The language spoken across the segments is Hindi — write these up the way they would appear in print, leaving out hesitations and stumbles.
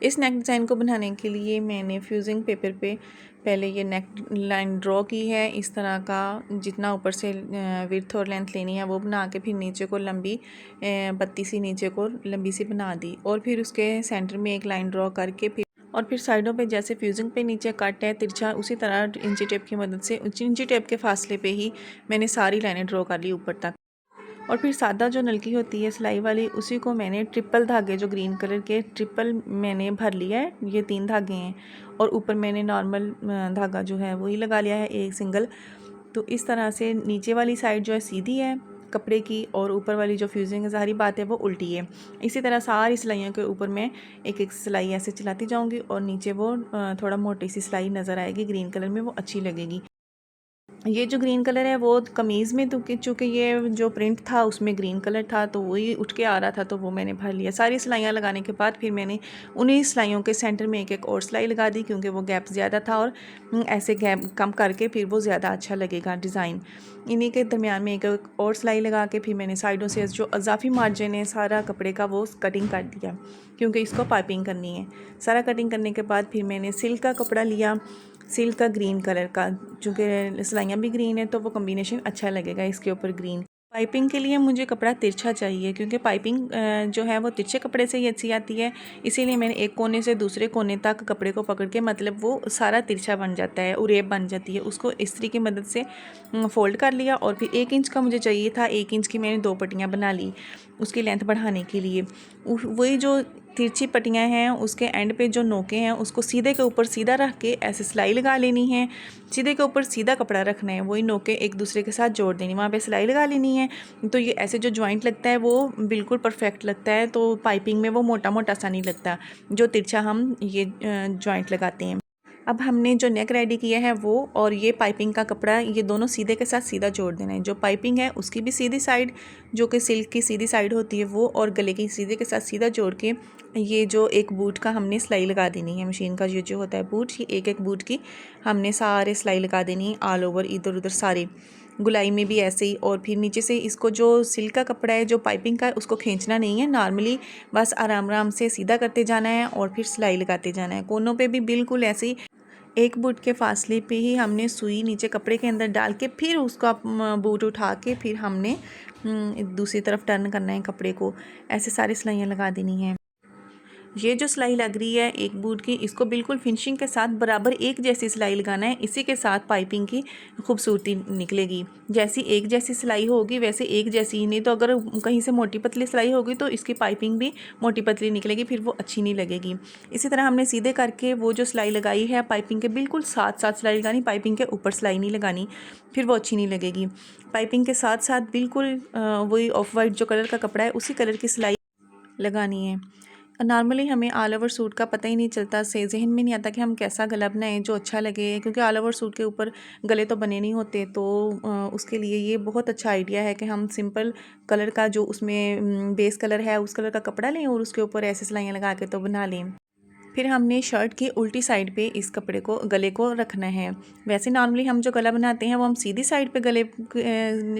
इस नेक डिज़ाइन को बनाने के लिए मैंने फ्यूजिंग पेपर पे पहले ये नेक लाइन ड्रॉ की है। इस तरह का जितना ऊपर से विड्थ और लेंथ लेनी है वो बना के फिर नीचे को लंबी पत्ती सी नीचे को लंबी सी बना दी और फिर उसके सेंटर में एक लाइन ड्रॉ करके फिर साइडों पे जैसे फ्यूजिंग पे नीचे कट है तिरछा, उसी तरह इंची टेप की मदद से इंची टेप के फासले पे ही मैंने सारी लाइनें ड्रॉ कर ली ऊपर तक। और फिर सादा जो नलकी होती है सिलाई वाली, उसी को मैंने ट्रिपल धागे जो ग्रीन कलर के ट्रिपल मैंने भर लिया है। ये 3 धागे हैं और ऊपर मैंने नॉर्मल धागा जो है वही लगा लिया है एक सिंगल। तो इस तरह से नीचे वाली साइड जो है सीधी है कपड़े की और ऊपर वाली जो फ्यूजिंग है ज़ाहिरी बात है वो उल्टी है। इसी तरह सारी सिलाइयों के ऊपर मैं एक एक सिलाई ऐसे चलाती जाऊंगी और नीचे वो थोड़ा मोटी सी सिलाई नज़र आएगी ग्रीन कलर में, वो अच्छी लगेगी। ये जो ग्रीन कलर है वो कमीज़ में तो चूँकि ये जो प्रिंट था उसमें ग्रीन कलर था तो वही उठ के आ रहा था तो वो मैंने भर लिया। सारी सिलाइयाँ लगाने के बाद फिर मैंने उन्हीं सिलाइयों के सेंटर में एक एक और सिलाई लगा दी क्योंकि वो गैप ज़्यादा था और ऐसे गैप कम करके फिर वो ज़्यादा अच्छा लगेगा डिज़ाइन। इन्हीं के दरमियान में एक और सिलाई लगा के फिर मैंने साइडों से जो इजाफी मार्जिन है सारा कपड़े का वो कटिंग कर दिया क्योंकि इसको पाइपिंग करनी है। सारा कटिंग करने के बाद फिर मैंने सिल्क का कपड़ा लिया, सिल्क का ग्रीन कलर का, चूँकि सिलाइयाँ भी ग्रीन है तो वो कॉम्बिनेशन अच्छा लगेगा इसके ऊपर ग्रीन। पाइपिंग के लिए मुझे कपड़ा तिरछा चाहिए क्योंकि पाइपिंग जो है वो तिरछे कपड़े से ही अच्छी आती है। इसीलिए मैंने एक कोने से दूसरे कोने तक कपड़े को पकड़ के मतलब वो सारा तिरछा बन जाता है, उरेब बन जाती है, उसको इस्त्री की मदद से फ़ोल्ड कर लिया। और फिर 1 इंच का मुझे चाहिए था, 1 इंच की मैंने 2 पट्टियाँ बना ली उसकी लेंथ बढ़ाने के लिए। वही जो तिरछी पट्टियाँ हैं उसके एंड पे जो नोके हैं उसको सीधे के ऊपर सीधा रख के ऐसे सिलाई लगा लेनी है। सीधे के ऊपर सीधा कपड़ा रखना है, वही नोके एक दूसरे के साथ जोड़ देनी, वहाँ पे सिलाई लगा लेनी है। तो ये ऐसे जो जॉइंट लगता है वो बिल्कुल परफेक्ट लगता है, तो पाइपिंग में वो मोटा मोटा सा नहीं लगता जो तिरछा हम ये जॉइंट लगाते हैं। अब हमने जो नेक रेडी किया है वो और ये पाइपिंग का कपड़ा ये दोनों सीधे के साथ सीधा जोड़ देना है। जो पाइपिंग है उसकी भी सीधी साइड जो कि सिल्क की सीधी साइड होती है वो और गले की सीधे के साथ सीधा जोड़ के ये जो एक बूट का हमने सिलाई लगा देनी है। मशीन का ये जो होता है बूट, ये एक एक बूट की हमने सारे सिलाई लगा देनी है ऑल ओवर, इधर उधर सारे गुलाई में भी ऐसे ही। और फिर नीचे से इसको जो सिल्क का कपड़ा है जो पाइपिंग का है उसको खींचना नहीं है, नॉर्मली बस आराम आराम से सीधा करते जाना है और फिर सिलाई लगाते जाना है। कोनों पे भी बिल्कुल ऐसे ही एक बूट के फासले पे ही हमने सुई नीचे कपड़े के अंदर डाल के फिर उसका बूट उठा के फिर हमने दूसरी तरफ टर्न करना है कपड़े को। ऐसे सारी सिलाइयाँ लगा देनी है। ये जो सिलाई लग रही है एक बूट की, इसको बिल्कुल फिनिशिंग के साथ बराबर एक जैसी सिलाई लगाना है, इसी के साथ पाइपिंग की खूबसूरती निकलेगी। जैसी एक जैसी सिलाई होगी वैसे एक जैसी ही, नहीं तो अगर कहीं से मोटी पतली सिलाई होगी तो इसकी पाइपिंग भी मोटी पतली निकलेगी, फिर वो अच्छी नहीं लगेगी। इसी तरह हमने सीधे करके वो जो सिलाई लगाई है पाइपिंग के बिल्कुल साथ साथ सिलाई लगानी, पाइपिंग के ऊपर सिलाई नहीं लगानी, फिर वो अच्छी नहीं लगेगी। पाइपिंग के साथ साथ बिल्कुल वही ऑफ वाइट जो कलर का कपड़ा है उसी कलर की सिलाई लगानी है। नॉर्मली हमें ऑल ओवर सूट का पता ही नहीं चलता, से जहन में नहीं आता कि हम कैसा गला बनाएं जो अच्छा लगे, क्योंकि ऑल ओवर सूट के ऊपर गले तो बने नहीं होते। तो उसके लिए ये बहुत अच्छा आइडिया है कि हम सिंपल कलर का जो उसमें बेस कलर है उस कलर का कपड़ा लें और उसके ऊपर ऐसे सिलाइयाँ लगा के तो बना लें। फिर हमने शर्ट की उल्टी साइड पे इस कपड़े को गले को रखना है। वैसे नॉर्मली हम जो गला बनाते हैं वो हम सीधी साइड पे गले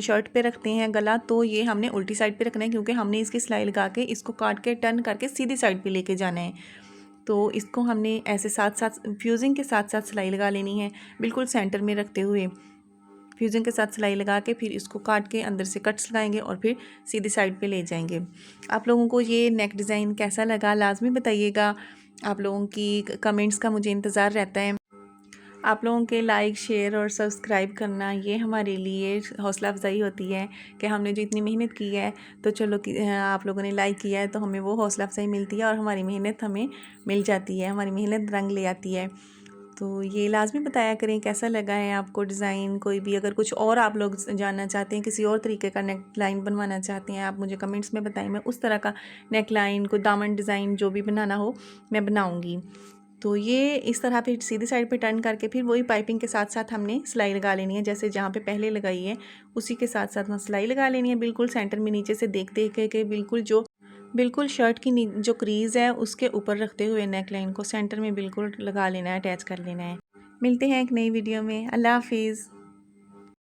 शर्ट पे रखते हैं गला, तो ये हमने उल्टी साइड पे रखना है क्योंकि हमने इसकी सिलाई लगा के इसको काट के टर्न करके सीधी साइड पे लेके जाना है। तो इसको हमने ऐसे साथ साथ फ्यूजिंग के साथ साथ सिलाई लगा लेनी है, बिल्कुल सेंटर में रखते हुए फ्यूजिंग के साथ सिलाई लगा के फिर इसको काट के अंदर से कट्स लगाएंगे और फिर सीधी साइड पे ले जाएंगे। आप लोगों को ये नेक डिज़ाइन कैसा लगा लाजमी बताइएगा। आप लोगों की कमेंट्स का मुझे इंतज़ार रहता है। आप लोगों के लाइक शेयर और सब्सक्राइब करना ये हमारे लिए हौसला अफजाई होती है कि हमने जो इतनी मेहनत की है तो चलो आप लोगों ने लाइक किया है तो हमें वो हौसला अफजाई मिलती है और हमारी मेहनत हमें मिल जाती है, हमारी मेहनत रंग ले आती है। तो ये लाजमी बताया करें कैसा लगा है आपको डिज़ाइन। कोई भी अगर कुछ और आप लोग जानना चाहते हैं, किसी और तरीके का नेक लाइन बनवाना चाहते हैं, आप मुझे कमेंट्स में बताएं, मैं उस तरह का नेक लाइन को दामन डिज़ाइन जो भी बनाना हो मैं बनाऊंगी। तो ये इस तरह फिर सीधी साइड पे टर्न करके फिर वही पाइपिंग के साथ साथ हमने सिलाई लगा लेनी है, जैसे जहाँ पे पहले लगाई है उसी के साथ साथ वहाँ सिलाई लगा लेनी है। बिल्कुल सेंटर में नीचे से देख देख के बिल्कुल शर्ट की जो क्रीज़ है उसके ऊपर रखते हुए नेक लाइन को सेंटर में बिल्कुल लगा लेना है, अटैच कर लेना है। मिलते हैं एक नई वीडियो में। अल्लाह हाफिज़।